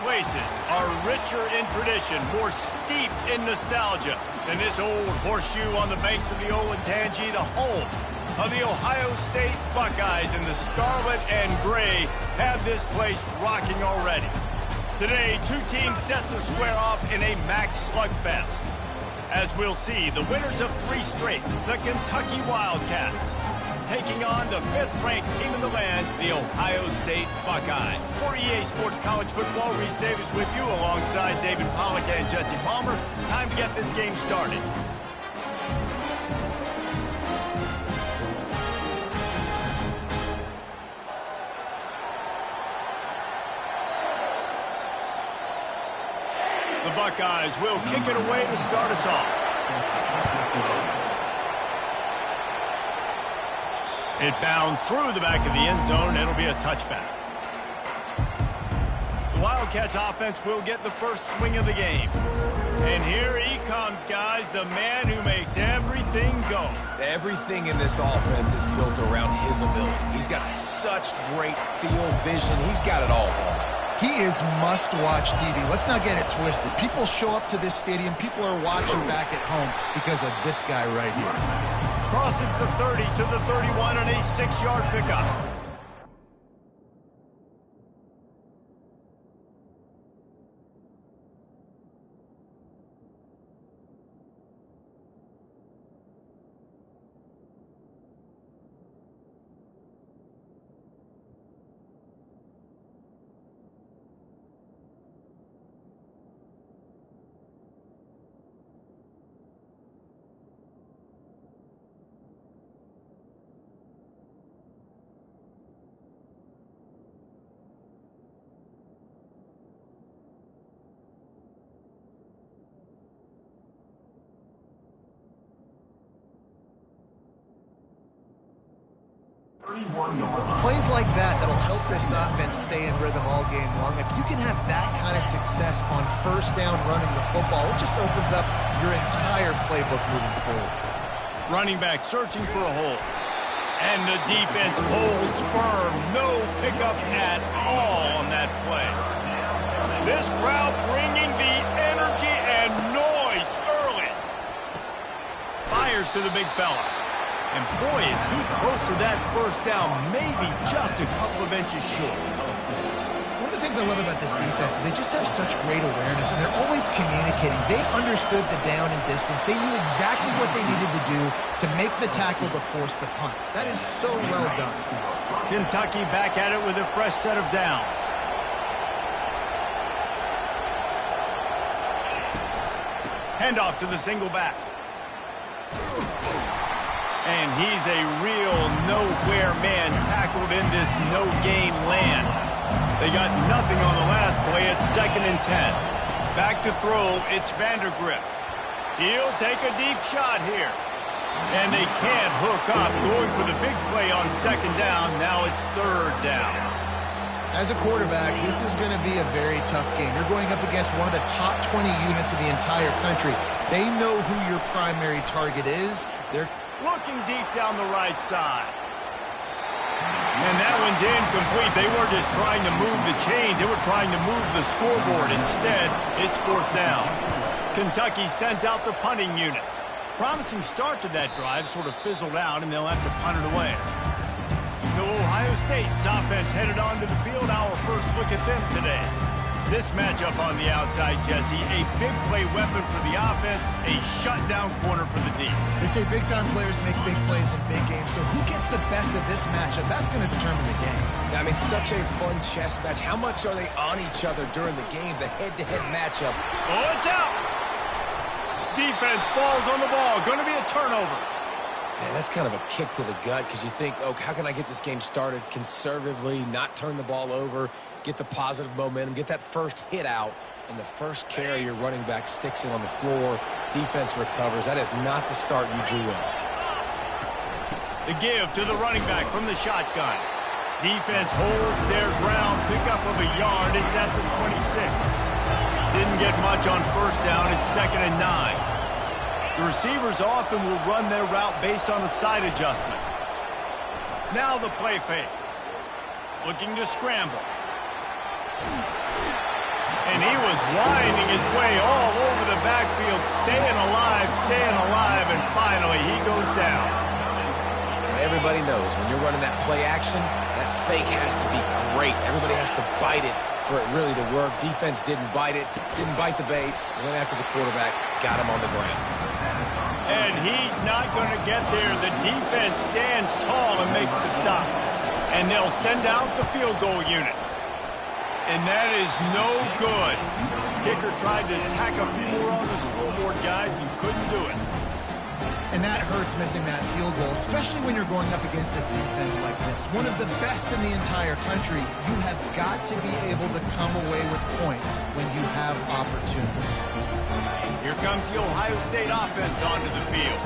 places are richer in tradition, more steep in nostalgia than this old horseshoe on the banks of the Olentangy, the home of the Ohio State Buckeyes, and the scarlet and gray have this place rocking already. Today, two teams set to square off in a max slugfest. As we'll see, the winners of 3 straight, the Kentucky Wildcats, taking on the 5th-ranked team in the land, the Ohio State Buckeyes. For EA Sports College Football, Reese Davis with you alongside David Pollack and Jesse Palmer. Time to get this game started. The Buckeyes will kick it away to start us off. It bounds through the back of the end zone. It'll be a touchback. The Wildcats offense will get the first swing of the game. And here he comes, guys, the man who makes everything go. Everything in this offense is built around his ability. He's got such great field vision. He's got it all. He is must-watch TV. Let's not get it twisted. People show up to this stadium. People are watching back at home because of this guy right here. Crosses the 30 to the 31 on a 6-yard pickup. It's plays like that that'll help this offense stay in rhythm all game long. If you can have that kind of success on first down running the football, it just opens up your entire playbook moving forward. Running back searching for a hole. And the defense holds firm. No pickup at all on that play. This crowd bringing the energy and noise early. Fires to the big fella. And boy, is he close to that first down, maybe just a couple of inches short. One of the things I love about this defense is they just have such great awareness, and they're always communicating. They understood the down and distance. They knew exactly what they needed to do to make the tackle to force the punt. That is so well done. Kentucky back at it with a fresh set of downs. Handoff to the single back. And he's a real nowhere man tackled in this no-gain land. They got nothing on the last play. It's 2nd and 10. Back to throw. It's Vandergrift. He'll take a deep shot here. And they can't hook up. Going for the big play on 2nd down. Now it's 3rd down. As a quarterback, this is going to be a very tough game. You're going up against one of the top 20 units in the entire country. They know who your primary target is. They're looking deep down the right side. And that one's incomplete. They weren't just trying to move the chains. They were trying to move the scoreboard. Instead, it's 4th down. Kentucky sends out the punting unit. Promising start to that drive, sort of fizzled out, and they'll have to punt it away. So Ohio State's offense headed onto the field. Our first look at them today. This matchup on the outside, Jesse, a big play weapon for the offense, a shutdown corner for the D. They say big-time players make big plays in big games, so who gets the best of this matchup? That's going to determine the game. I mean, such a fun chess match. How much are they on each other during the game, the head-to-head matchup? Oh, it's out! Defense falls on the ball. Going to be a turnover. Man, that's kind of a kick to the gut because you think, oh, how can I get this game started conservatively, not turn the ball over, get the positive momentum, get that first hit out, and the first carry your running back sticks it on the floor, defense recovers. That is not the start you drew up. The give to the running back from the shotgun. Defense holds their ground, pickup of a yard. It's at the 26. Didn't get much on first down. It's 2nd and 9. The receivers often will run their route based on a side adjustment. Now the play fake. Looking to scramble. And he was winding his way all over the backfield, staying alive, and finally he goes down. And everybody knows when you're running that play action, that fake has to be great. Everybody has to bite it for it really to work. Defense didn't bite it, didn't bite the bait, went after the quarterback, got him on the ground. And he's not going to get there. The defense stands tall and makes the stop. And they'll send out the field goal unit. And that is no good. Kicker tried to tack a few more on the scoreboard, guys, and couldn't do it. And that hurts, missing that field goal, especially when you're going up against a defense like this. One of the best in the entire country. You have got to be able to come away with points when you have opportunities. Here comes the Ohio State offense onto the field.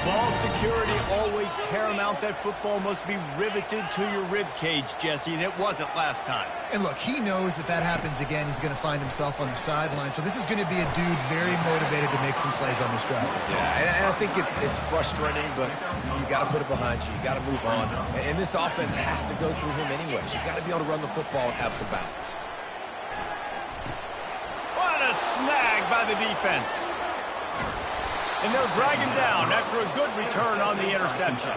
Ball security always paramount. That football must be riveted to your rib cage, Jesse, and it wasn't last time. And look, he knows that that happens again. He's going to find himself on the sideline. So this is going to be a dude very motivated to make some plays on this drive. Yeah, and I think it's frustrating, but you got to put it behind you. You got to move on. And this offense has to go through him anyways. You got to be able to run the football and have some balance. What a snag by the defense. And they'll drag him down after a good return on the interception.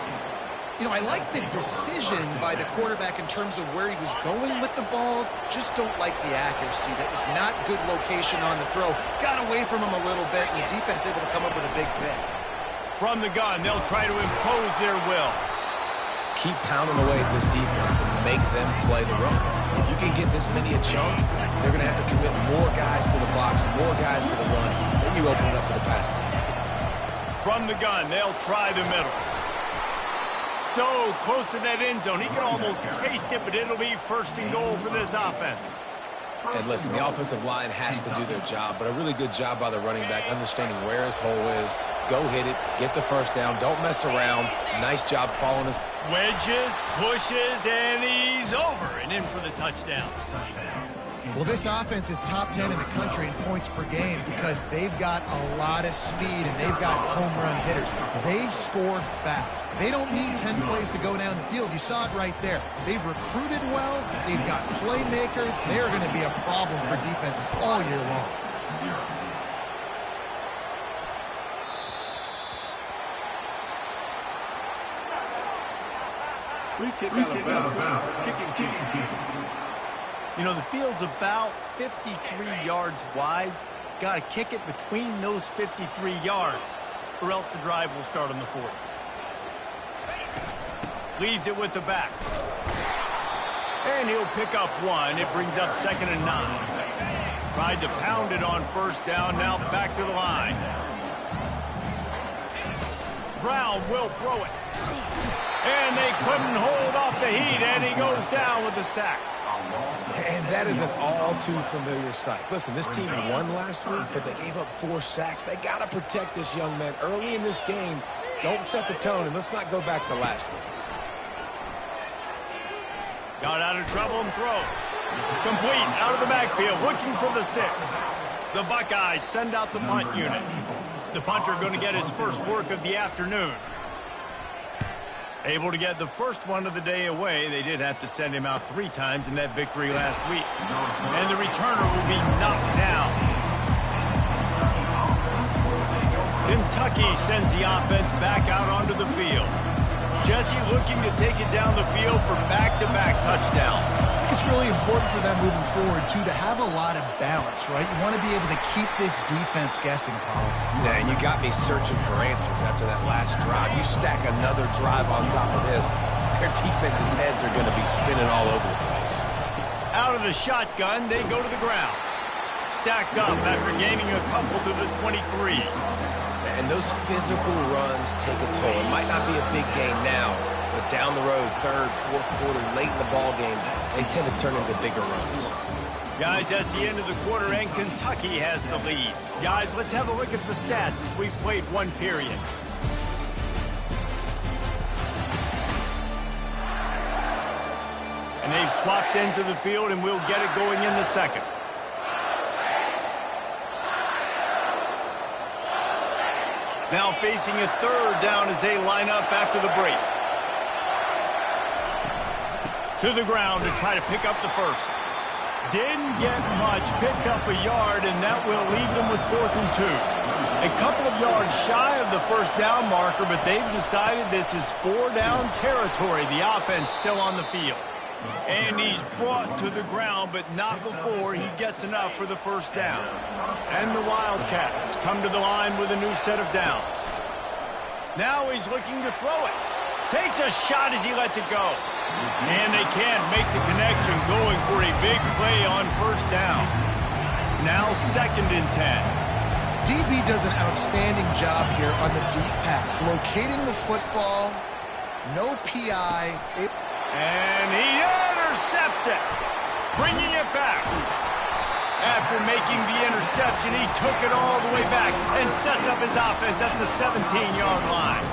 You know, I like the decision by the quarterback in terms of where he was going with the ball. Just don't like the accuracy. That was not good location on the throw. Got away from him a little bit, and the defense able to come up with a big pick. From the gun, they'll try to impose their will. Keep pounding away at this defense and make them play the run. If you can get this many a chunk, they're going to have to commit more guys to the box, more guys to the run. Then you open it up for the passing game. From the gun, they'll try the middle. So close to that end zone, he can almost taste it, but it'll be first and goal for this offense. And listen, the offensive line has to do their job, but a really good job by the running back, understanding where his hole is. Go hit it, get the first down, don't mess around. Nice job following his... Wedges, pushes, and he's over and in for the touchdown. Well, this offense is top 10 in the country in points per game because they've got a lot of speed and they've got home run hitters. They score fast. They don't need 10 plays to go down the field. You saw it right there. They've recruited well. They've got playmakers. They're going to be a problem for defenses all year long. Free kick out of bounds. Kicking team. You know, the field's about 53 yards wide. Got to kick it between those 53 yards, or else the drive will start on the 40. Leaves it with the back. And he'll pick up one. It brings up 2nd and 9. Tried to pound it on first down. Now back to the line. Brown will throw it. And they couldn't hold off the heat, and he goes down with the sack. And that is an all-too-familiar sight. Listen, this team won last week, but they gave up 4 sacks. They got to protect this young man early in this game. Don't set the tone, and let's not go back to last week. Got out of trouble and throws. Complete out of the backfield, looking for the sticks. The Buckeyes send out the punt unit. The punter going to get his first work of the afternoon. Able to get the first one of the day away. They did have to send him out 3 times in that victory last week. And the returner will be knocked down. Kentucky sends the offense back out onto the field. Jesse looking to take it down the field for back-to-back touchdowns. I think it's really important for them moving forward, too, to have a lot of balance, right? You want to be able to keep this defense guessing, Paul. Yeah, and you got me searching for answers after that last drive. You stack another drive on top of this, their defense's heads are going to be spinning all over the place. Out of the shotgun, they go to the ground. Stacked up after gaining a couple to the 23. And those physical runs take a toll. It might not be a big game now, but down the road, 3rd, 4th quarter, late in the ball games, they tend to turn into bigger runs. Guys, that's the end of the quarter, and Kentucky has the lead. Guys, let's have a look at the stats as we've played 1 period. And they've swapped ends of the field, and we'll get it going in the 2nd. Now facing a 3rd down as they line up after the break. To the ground to try to pick up the first. Didn't get much, picked up a yard, and that will leave them with 4th and 2. A couple of yards shy of the first down marker, but they've decided this is 4-down territory. The offense still on the field. And he's brought to the ground, but not before he gets enough for the first down. And the Wildcats come to the line with a new set of downs. Now he's looking to throw it. Takes a shot as he lets it go. And they can't make the connection, going for a big play on first down. Now 2nd and 10. DB does an outstanding job here on the deep pass, locating the football, no PI. And he intercepts it, bringing it back. After making the interception, he took it all the way back and sets up his offense at the 17-yard line.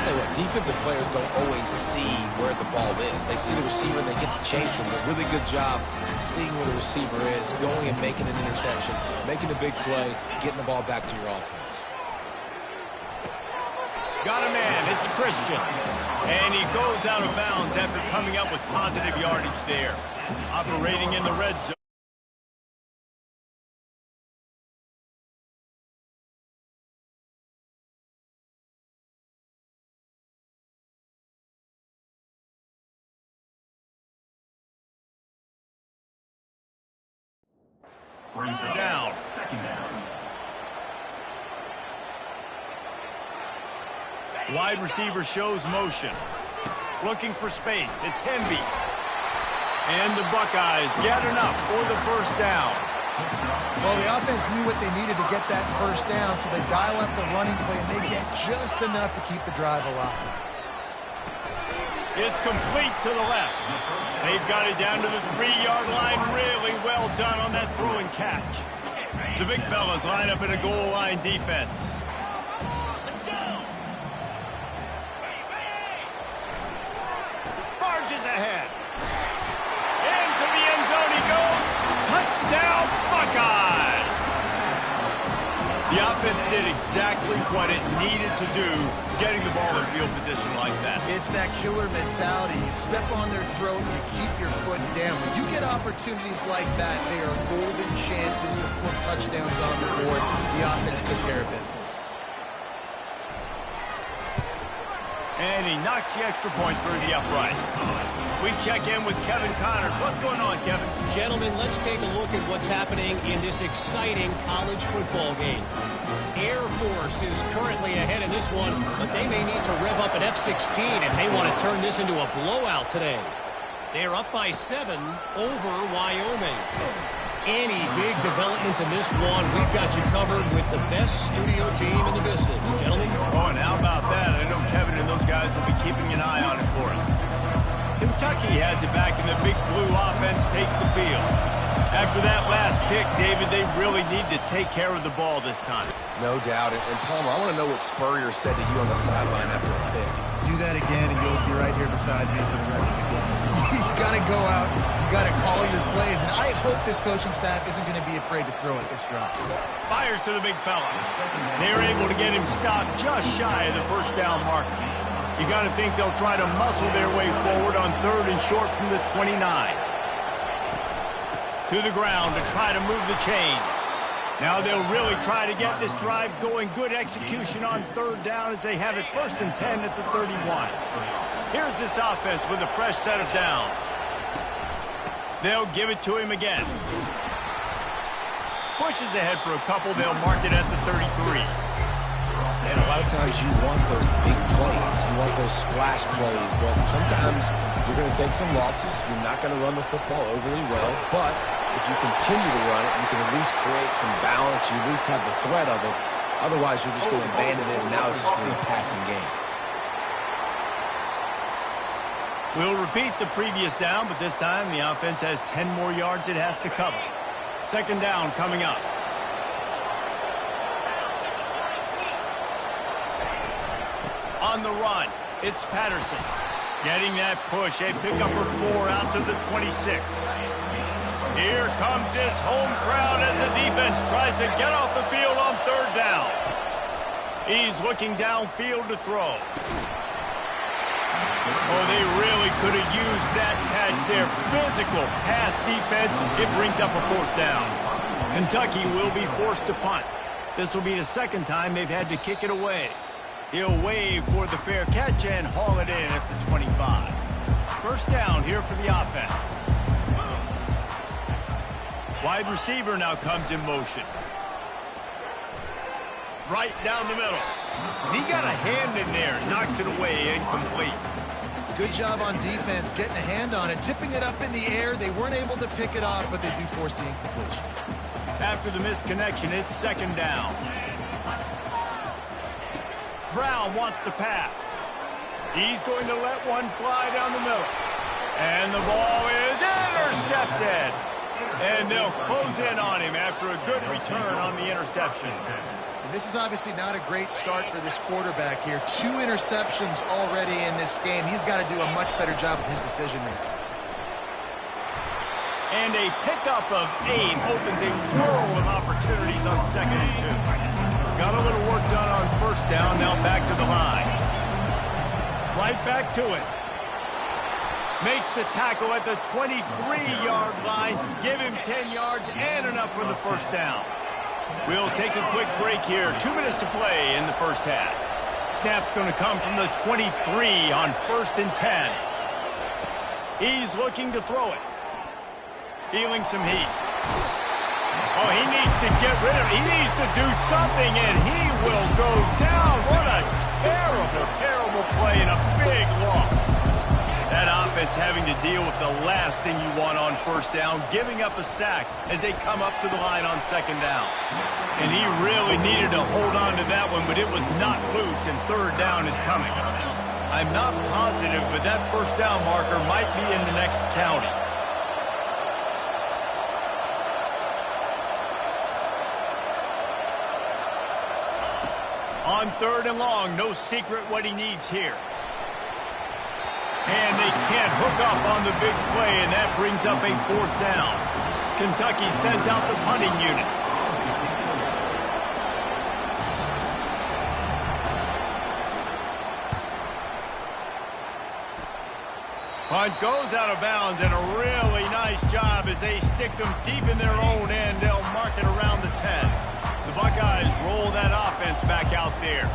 Tell you what, defensive players don't always see where the ball is. They see the receiver and they get to chase him. A really good job seeing where the receiver is, going and making an interception, making a big play, getting the ball back to your offense. Got a man, it's Christian. And he goes out of bounds after coming up with positive yardage there. Operating in the red zone. Down. Wide receiver shows motion. Looking for space. It's Hemby. And the Buckeyes get enough for the first down. Well, the offense knew what they needed to get that first down, so they dial up the running play, and they get just enough to keep the drive alive. It's complete to the left. They've got it down to the 3-yard line. Really well done on that throw and catch. The big fellas line up in a goal line defense. Barges ahead. Into the end zone he goes. Touchdown, Buckeyes! The offense did exactly what it needed to do, getting the ball in field position like that. It's that killer mentality. You step on their throat, you keep your foot down. When you get opportunities like that, they are golden chances to put touchdowns on the board. The offense took care of business. And he knocks the extra point through the uprights. We check in with Kevin Connors. What's going on, Kevin? Gentlemen, let's take a look at what's happening in this exciting college football game. Air Force is currently ahead in this one, but they may need to rev up an F-16 if they want to turn this into a blowout today. They're up by 7 over Wyoming. Any big developments in this one, we've got you covered with the best studio team in the business. Gentlemen? Oh, and how about that? I know Kevin and those guys will be keeping an eye on it for us. Kentucky has it back, and the big blue offense takes the field. After that last pick, David, they really need to take care of the ball this time. No doubt. And Palmer, I want to know what Spurrier said to you on the sideline after a pick. Do that again, and you'll be right here beside me for the rest of the game. You got to go out. You got to call your plays. And I hope this coaching staff isn't going to be afraid to throw it this drive. Fires to the big fella. They're able to get him stopped just shy of the first down marker. You got to think they'll try to muscle their way forward on 3rd and short from the 29. To the ground to try to move the chains. Now they'll really try to get this drive going. Good execution on 3rd down as they have it 1st and 10 at the 31. Here's this offense with a fresh set of downs. They'll give it to him again. Pushes ahead for a couple. They'll mark it at the 33. And a lot of times you want those big plays. You want those splash plays. But sometimes you're going to take some losses. You're not going to run the football overly well. But if you continue to run it, you can at least create some balance. You at least have the threat of it. Otherwise, you're just going to abandon it, and now it's just going to be a passing game. We'll repeat the previous down, but this time the offense has 10 more yards it has to cover. 2nd down coming up. On the run, it's Patterson. Getting that push, a pickup for 4 out to the 26. Here comes this home crowd as the defense tries to get off the field on 3rd down. He's looking downfield to throw. Oh, they really could have used that catch there. Physical pass defense. It brings up a 4th down. Kentucky will be forced to punt. This will be the 2nd time they've had to kick it away. He'll wave for the fair catch and haul it in at the 25. 1st down here for the offense. Wide receiver now comes in motion. Right down the middle. And he got a hand in there. Knocks it away, incomplete. Good job on defense, getting a hand on it, tipping it up in the air. They weren't able to pick it off, but they do force the incompletion. After the misconnection, it's 2nd down. Brown wants to pass. He's going to let one fly down the middle. And the ball is intercepted. And they'll close in on him after a good return on the interception. And this is obviously not a great start for this quarterback here. 2 interceptions already in this game. He's got to do a much better job with his decision-making. And a pickup of 8 opens a world of opportunities on 2nd and 2. Got a little work done on 1st down, now back to the line. Right back to it. Makes the tackle at the 23-yard line. Give him 10 yards and enough for the 1st down. We'll take a quick break here. 2 minutes to play in the 1st half. Snap's going to come from the 23 on 1st and 10. He's looking to throw it. Feeling some heat. Oh, he needs to get rid of it. He needs to do something, and he will go down. What a terrible, terrible play and a big loss. That offense having to deal with the last thing you want on 1st down, giving up a sack as they come up to the line on 2nd down. And he really needed to hold on to that one, but it was not loose, and 3rd down is coming. I'm not positive, but that 1st down marker might be in the next county. On 3rd and long, no secret what he needs here. And they can't hook up on the big play, and that brings up a 4th down. Kentucky sends out the punting unit. Punt goes out of bounds, and a really nice job as they stick them deep in their own end. They'll mark it around the 10. The Buckeyes roll that offense back out there.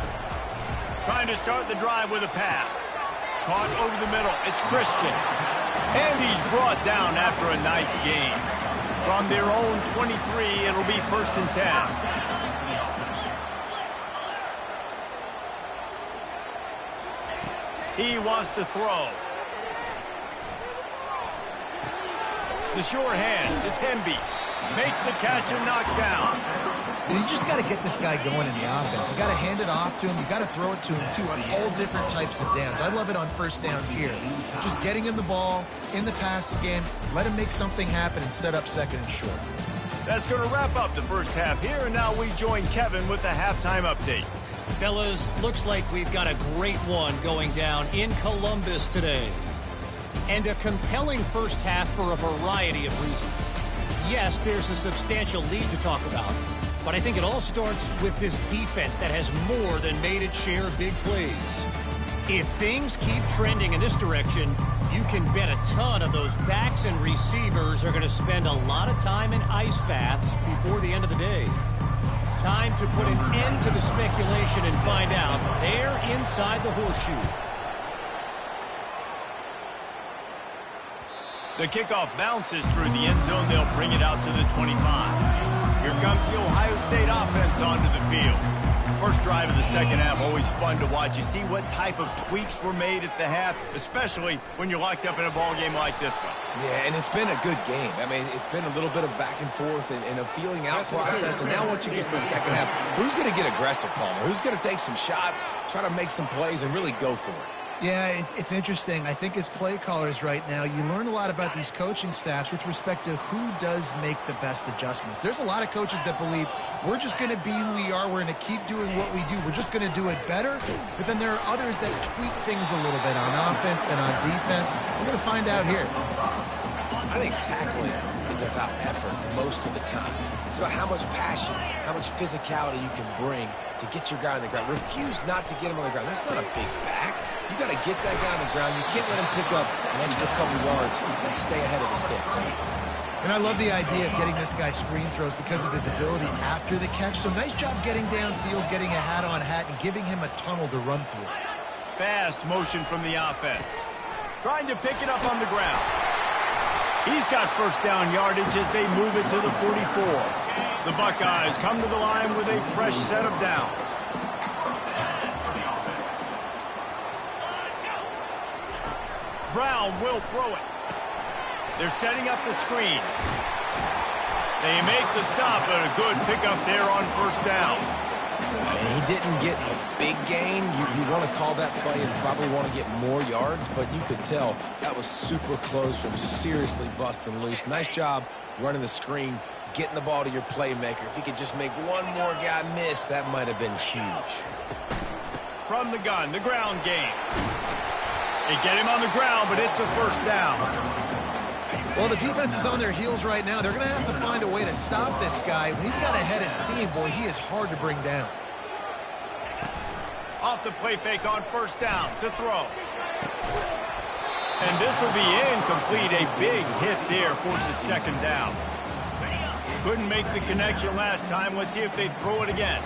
Trying to start the drive with a pass. Caught over the middle. It's Christian. And he's brought down after a nice gain. From their own 23, it'll be 1st and 10. He wants to throw. The sure hand. It's Hemby. Makes the catch and knocked down. You just got to get this guy going in the offense. You got to hand it off to him. You got to throw it to him, too, on all different types of downs. I love it on 1st down here. Just getting him the ball in the passing game, let him make something happen and set up 2nd and short. That's going to wrap up the 1st half here, and now we join Kevin with the halftime update. Fellas, looks like we've got a great one going down in Columbus today. And a compelling 1st half for a variety of reasons. Yes, there's a substantial lead to talk about. But I think it all starts with this defense that has more than made its share of big plays. If things keep trending in this direction, you can bet a ton of those backs and receivers are going to spend a lot of time in ice baths before the end of the day. Time to put an end to the speculation and find out they're inside the horseshoe. The kickoff bounces through the end zone. They'll bring it out to the 25. Here comes the Ohio State offense onto the field. First drive of the 2nd half, always fun to watch. You see what type of tweaks were made at the half, especially when you're locked up in a ball game like this one. Yeah, and it's been a good game. I mean, it's been a little bit of back and forth and a feeling out process. And now once you get in the 2nd half, who's going to get aggressive, Palmer? Who's going to take some shots, try to make some plays, and really go for it? Yeah, it's interesting. I think as play callers right now, you learn a lot about these coaching staffs with respect to who does make the best adjustments. There's a lot of coaches that believe we're just going to be who we are. We're going to keep doing what we do. We're just going to do it better. But then there are others that tweak things a little bit on offense and on defense. We're going to find out here. I think tackling is about effort most of the time. It's about how much passion, how much physicality you can bring to get your guy on the ground. Refuse not to get him on the ground. That's not a big back. You got to get that guy on the ground. You can't let him pick up an extra couple yards and stay ahead of the sticks. And I love the idea of getting this guy screen throws because of his ability after the catch. So nice job getting downfield, getting a hat-on-hat, and giving him a tunnel to run through. Fast motion from the offense. Trying to pick it up on the ground. He's got first down yardage as they move it to the 44. The Buckeyes come to the line with a fresh set of downs. Brown will throw it. They're setting up the screen. They make the stop, but a good pickup there on first down. And he didn't get a big gain. You want to call that play and probably want to get more yards, but you could tell that was super close from seriously busting loose. Nice job running the screen, getting the ball to your playmaker. If he could just make one more guy miss, that might have been huge. From the gun, the ground game. They get him on the ground, but it's a first down. Well, the defense is on their heels right now. They're going to have to find a way to stop this guy. When he's got a head of steam, boy, he is hard to bring down. Off the play fake on first down to throw. And this will be incomplete. A big hit there forces second down. Couldn't make the connection last time. Let's see if they throw it again.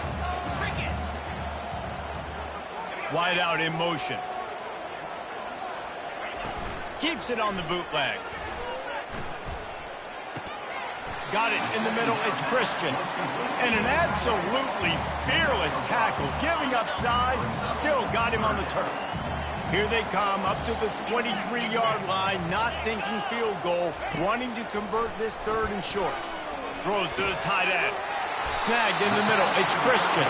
Wide out in motion. Keeps it on the bootleg. Got it in the middle. It's Christian. And an absolutely fearless tackle. Giving up size. Still got him on the turf. Here they come up to the 23-yard line. Not thinking field goal. Wanting to convert this third and short. Throws to the tight end. Snagged in the middle. It's Christian.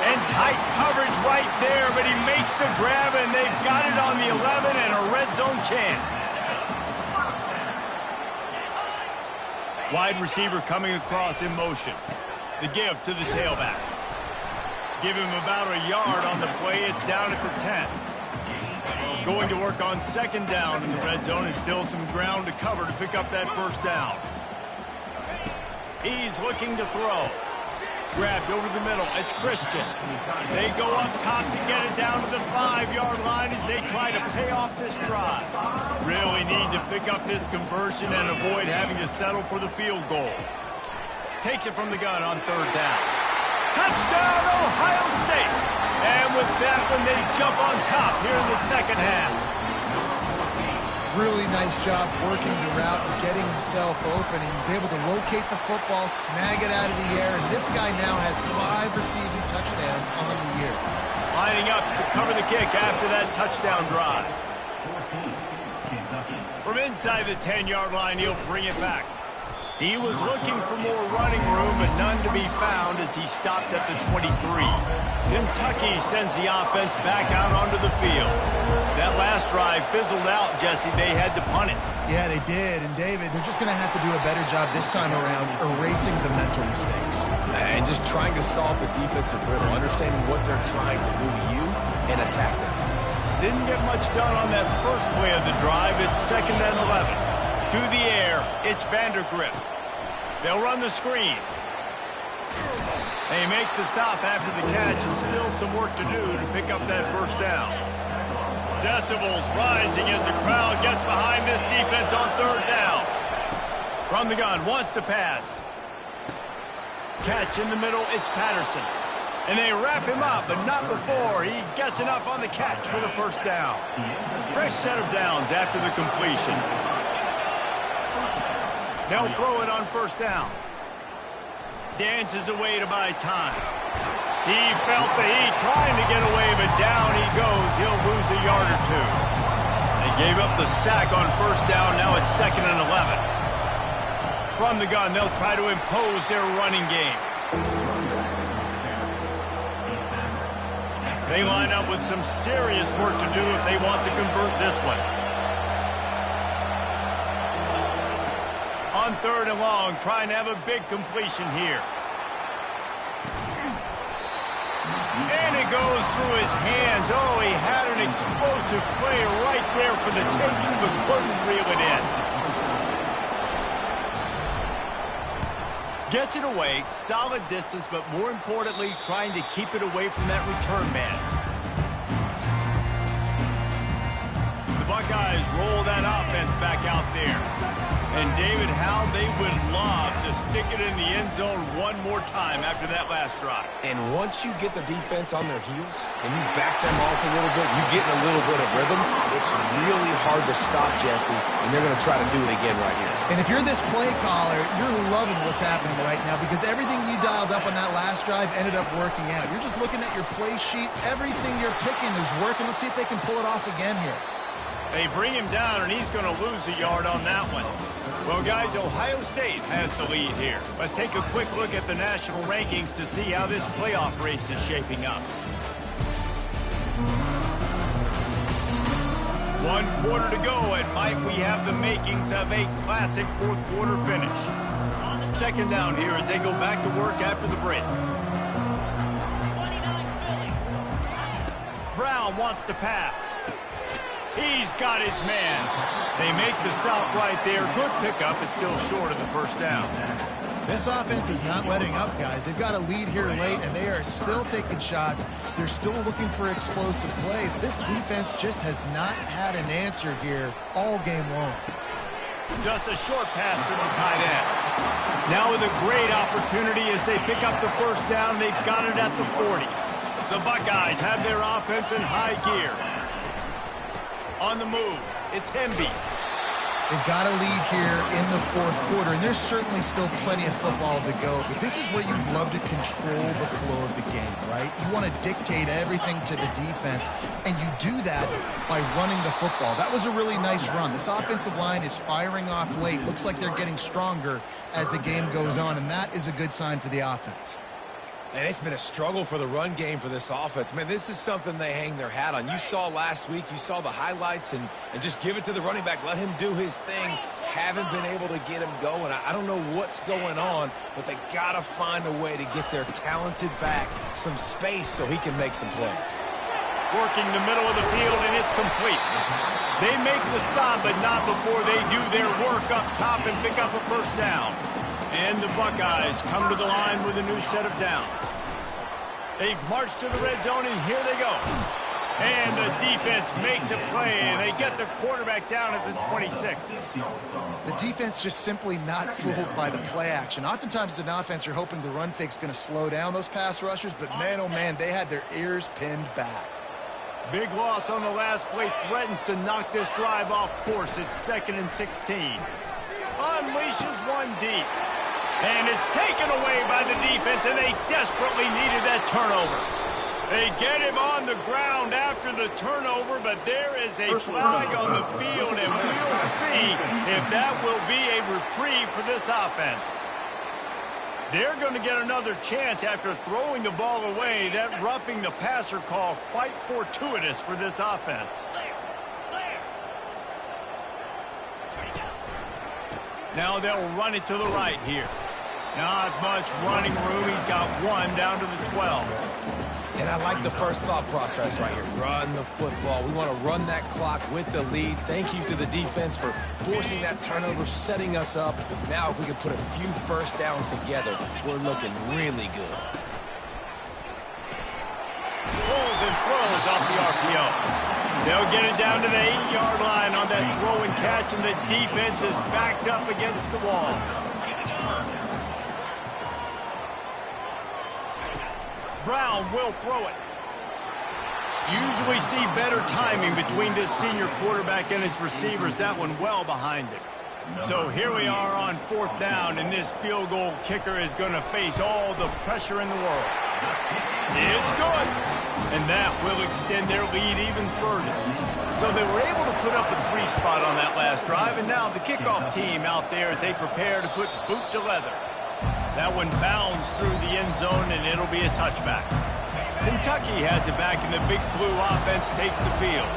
And tight coverage right there. But he makes the grab. And they've got it on the 11 and a red zone chance. Wide receiver coming across in motion. The give to the tailback. Give him about a yard on the play. It's down at the 10. Going to work on second down in the red zone and still some ground to cover to pick up that first down. He's looking to throw. Grabbed over the middle. It's Christian. They go up top to get it down to the 5-yard line as they try to pay off this drive. Really need to pick up this conversion and avoid having to settle for the field goal. Takes it from the gun on third down. Touchdown, Ohio State! And with that one, they jump on top here in the second half. Really nice job working the route and getting himself open. He was able to locate the football, snag it out of the air, and this guy now has 5 receiving touchdowns on the year. Lining up to cover the kick after that touchdown drive. From inside the 10-yard line, he'll bring it back. He was looking for more running room, but none to be found as he stopped at the 23. Kentucky sends the offense back out onto the field. That last drive fizzled out, Jesse. They had to punt it. Yeah, they did. And, David, they're just going to have to do a better job this time around erasing the mental mistakes. And just trying to solve the defensive riddle, understanding what they're trying to do to you and attack them. Didn't get much done on that first play of the drive. It's 2nd and 11. To the air, it's Vandergrift. They'll run the screen. They make the stop after the catch and still some work to do to pick up that first down. Decibels rising as the crowd gets behind this defense on third down. From the gun, wants to pass. Catch in the middle, it's Patterson. And they wrap him up, but not before he gets enough on the catch for the first down. Fresh set of downs after the completion. They'll throw it on first down. Dances away to buy time. He felt the heat trying to get away, but down he goes. He'll lose a yard or two. They gave up the sack on first down. Now it's 2nd and 11. From the gun, they'll try to impose their running game. They line up with some serious work to do if they want to convert this one. On third and long, trying to have a big completion here. And it goes through his hands. Oh, he had an explosive play right there for the taking, but couldn't reel it in. Gets it away, solid distance, but more importantly, trying to keep it away from that return man. Buckeyes roll that offense back out there. And David, how they would love to stick it in the end zone one more time after that last drive. And once you get the defense on their heels and you back them off a little bit, you get in a little bit of rhythm, it's really hard to stop, Jesse, and they're going to try to do it again right here. And if you're this play caller, you're loving what's happening right now because everything you dialed up on that last drive ended up working out. You're just looking at your play sheet. Everything you're picking is working. Let's see if they can pull it off again here. They bring him down, and he's going to lose a yard on that one. Well, guys, Ohio State has the lead here. Let's take a quick look at the national rankings to see how this playoff race is shaping up. 1 quarter to go, and might we have the makings of a classic fourth quarter finish. Second down here as they go back to work after the break. Brown wants to pass. He's got his man. They make the stop right there. Good pickup. It's still short of the first down. This offense is not letting up, guys. They've got a lead here late, and they are still taking shots. They're still looking for explosive plays. This defense just has not had an answer here all game long. Just a short pass to the tight end. Now with a great opportunity as they pick up the first down. They've got it at the 40. The Buckeyes have their offense in high gear. On the move, it's Hemby. They've got a lead here in the fourth quarter, and there's certainly still plenty of football to go, but this is where you'd love to control the flow of the game, right? You want to dictate everything to the defense, and you do that by running the football. That was a really nice run. This offensive line is firing off late. Looks like they're getting stronger as the game goes on, and that is a good sign for the offense. And it's been a struggle for the run game for this offense. Man, this is something they hang their hat on. You saw last week, you saw the highlights, and just give it to the running back. Let him do his thing. Haven't been able to get him going. I don't know what's going on, but they got to find a way to get their talented back some space so he can make some plays. Working the middle of the field, and it's complete. They make the stop, but not before they do their work up top and pick up a first down. And the Buckeyes come to the line with a new set of downs. They've marched to the red zone, and here they go. And the defense makes a play, and they get the quarterback down at the 26. The defense just simply not fooled by the play action. Oftentimes as an offense, you're hoping the run fake's going to slow down those pass rushers, but man, oh man, they had their ears pinned back. Big loss on the last play threatens to knock this drive off course. It's 2nd and 16. Unleashes one deep. And it's taken away by the defense, and they desperately needed that turnover. They get him on the ground after the turnover, but there is a flag on the field, and we'll see if that will be a reprieve for this offense. They're going to get another chance after throwing the ball away. That roughing the passer call quite fortuitous for this offense. Now they'll run it to the right here. Not much running room. He's got one down to the 12. And I like the first thought process right here. Run the football. We want to run that clock with the lead. Thank you to the defense for forcing that turnover, setting us up. Now if we can put a few first downs together, we're looking really good. Pulls and throws off the RPO. They'll get it down to the 8-yard line on that throw and catch, and the defense is backed up against the wall. Brown will throw it. Usually see better timing between this senior quarterback and his receivers. That one well behind him. So here we are on 4th down, and this field goal kicker is going to face all the pressure in the world. It's good. And that will extend their lead even further. So they were able to put up a 3 spot on that last drive, and now the kickoff team out there as they prepare to put boot to leather. That one bounds through the end zone, and it'll be a touchback. Kentucky has it back, and the Big Blue offense takes the field.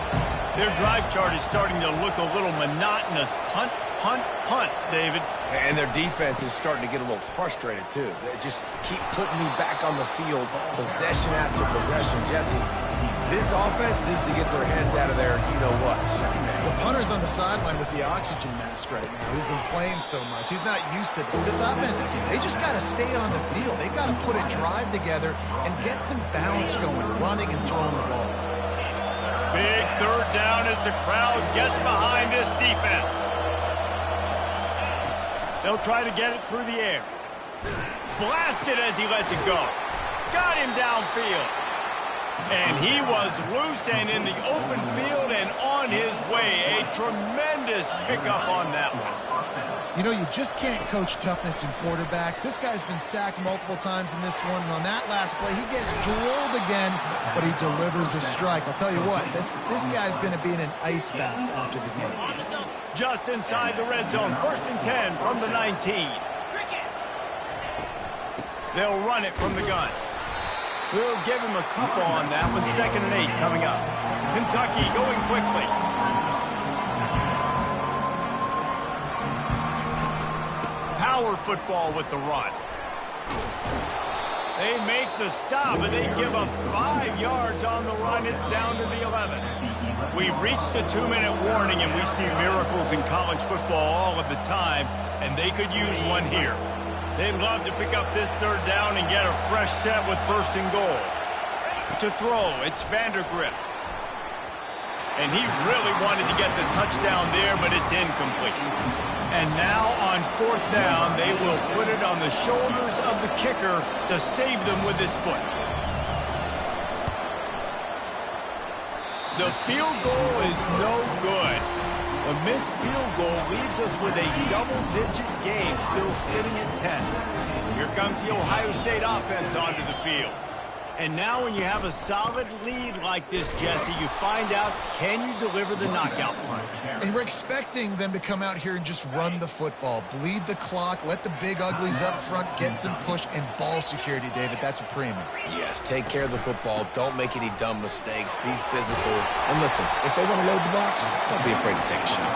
Their drive chart is starting to look a little monotonous. Punt, punt, punt, David. And their defense is starting to get a little frustrated, too. They just keep putting me back on the field, possession after possession. Jesse, this offense needs to get their heads out of there, you-know-what. The punter's on the sideline with the oxygen mask right now. He's been playing so much. He's not used to this. This offense, they just got to stay on the field. They got to put a drive together and get some balance going, running and throwing the ball. Big third down as the crowd gets behind this defense. They'll try to get it through the air. Blasted as he lets it go. Got him downfield. And he was loose and in the open field and on his way. A tremendous pickup on that one. You know, you just can't coach toughness in quarterbacks. This guy's been sacked multiple times in this one, and on that last play, he gets drilled again, but he delivers a strike. I'll tell you what, this guy's going to be in an ice bath after the game. Just inside the red zone, 1st and 10 from the 19. They'll run it from the gun. We'll give him a couple on that with 2nd and 8 coming up. Kentucky going quickly. Power football with the run. They make the stop, and they give up 5 yards on the run. It's down to the 11. We've reached the 2-minute warning, and we see miracles in college football all of the time, and they could use one here. They'd love to pick up this 3rd down and get a fresh set with 1st and goal. To throw, it's Vandergrift. And he really wanted to get the touchdown there, but it's incomplete. And now on 4th down, they will put it on the shoulders of the kicker to save them with his foot. The field goal is no good. A missed field goal leaves us with a double-digit game still sitting at 10. Here comes the Ohio State offense onto the field. And now when you have a solid lead like this, Jesse, you find out, can you deliver the knockout punch? And we're expecting them to come out here and just run the football, bleed the clock, let the big uglies up front get some push, and ball security, David. That's a premium. Yes, take care of the football. Don't make any dumb mistakes. Be physical. And listen, if they want to load the box, don't be afraid to take a shot.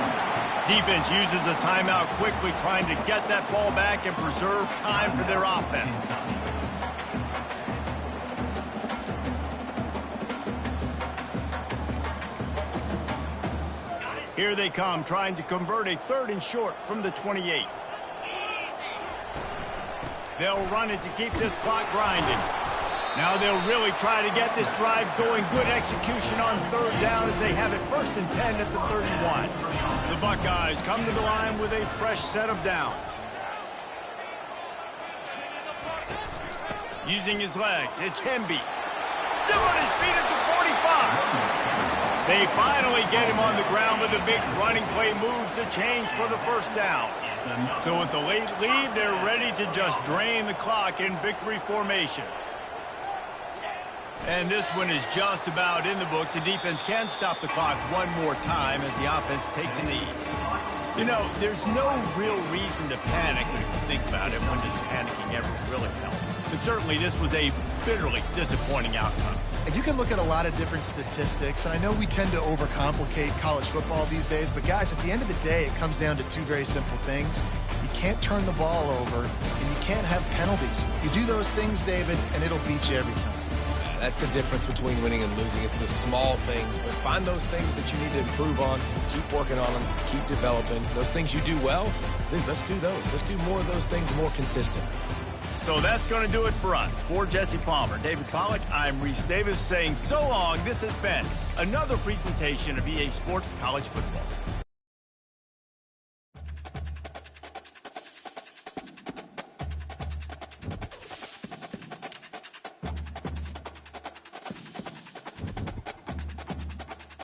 Defense uses a timeout quickly, trying to get that ball back and preserve time for their offense. Here they come, trying to convert a 3rd and short from the 28. They'll run it to keep this clock grinding. Now they'll really try to get this drive going. Good execution on 3rd down as they have it 1st and 10 at the 31. The Buckeyes come to the line with a fresh set of downs. Using his legs, it's Hemby. Still on his feet at the 45. They finally get him on the ground with a big running play moves the chains for the 1st down. So with the late lead, they're ready to just drain the clock in victory formation. And this one is just about in the books. The defense can stop the clock one more time as the offense takes a knee. You know, there's no real reason to panic when you think about it. When does panicking ever really help? But certainly this was a bitterly disappointing outcome. And you can look at a lot of different statistics, and I know we tend to overcomplicate college football these days, but guys, at the end of the day, it comes down to 2 very simple things. You can't turn the ball over, and you can't have penalties. You do those things, David, and it'll beat you every time. That's the difference between winning and losing. It's the small things, but find those things that you need to improve on. Keep working on them. Keep developing. Those things you do well, then let's do those. Let's do more of those things more consistent. So that's going to do it for us. For Jesse Palmer, David Pollack, I'm Reese Davis saying so long. This has been another presentation of EA Sports College Football.